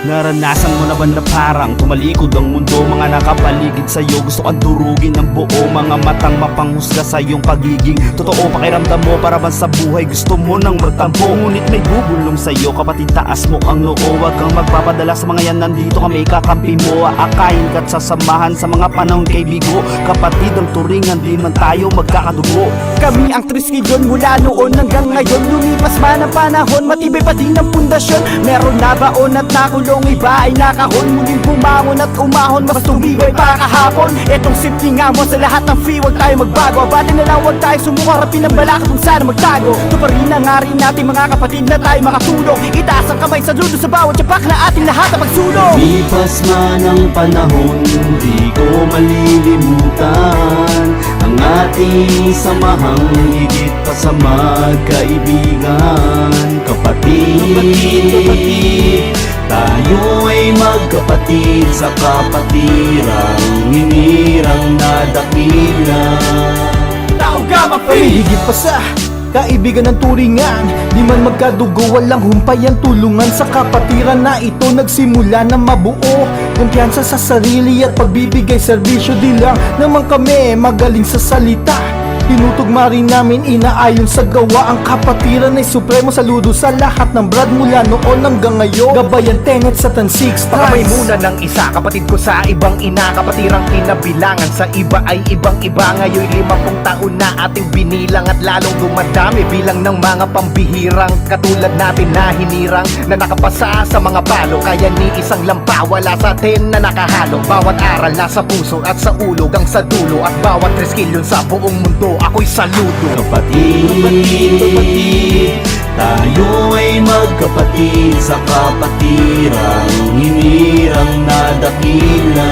Naranasan mo na ba na parang tumalikod ang mundo? Mga nakapaligid sa'yo, gusto kang durugin ng buo. Mga matang mapanghusga sa iyong pagiging totoo. Pakiramdam mo para bang sa buhay gusto mo nang magtampo. Ngunit may bubulong sa'yo, kapatid, taas mo ang noo. Huwag kang magpapadala sa mga yan, nandito kami kakampi mo. Aakayin ka't sasamahan sa mga panahon kay bigo. Kapatid ang turingan, di man tayo magkakadugo. Kami ang triskilyon mula noon hanggang ngayon. Lumipas man ang panahon, matibay pa din ang pundasyon. Meron na baon at nakulong, iba ay nakahon. Muling bumangon at umahon, mas tumibay pa kahapon. Etong simpleng mo sa lahat ng fee, huwag tayo magbago. Abati na lang, huwag tayo sumukarapin ng balakad kung sana magtago. Ito pa rin ang ari natin mga kapatid na tayo makatulong. Itaas ang kamay sa dulo sa bawat tiyapak na ating lahat na magsulong. Lipas man ang panahon, di ko malilimutan ang ating samahang higit pa sa magkaibigan. Kapatid, tayo ay magkapatid sa kapatirang hinirang nadakila. Tao ka mapay! Higit pa sa kaibigan ng turingan, di man magkadugo, walang humpay ang tulungan. Sa kapatiran na ito nagsimula na mabuo kumpiyansa sa sarili at pagbibigay serbisyo. Di lang naman kami magaling sa salita, tinutugma rin namin inaayon sa gawa. Ang kapatiran ay supremo, saludo sa lahat ng brad mula noon hanggang ngayon. Gabayan tenget sa tansig Pakamay muna ng isa, kapatid ko sa ibang ina. Kapatirang kinabilangan sa iba ay ibang-iba. Ngayon 50 taon na ating binilang at lalong dumadami bilang ng mga pambihirang katulad natin na hinirang na nakapasa sa mga palo. Kaya ni isang lampa wala sa atin na nakahalo. Bawat aral nasa puso at sa ulo hanggang sa dulo, at bawat reskilyon sa buong mundo ako'y saludo. Kapatid, tayo ay magkapatid sa kapatirang hinirang nadakila.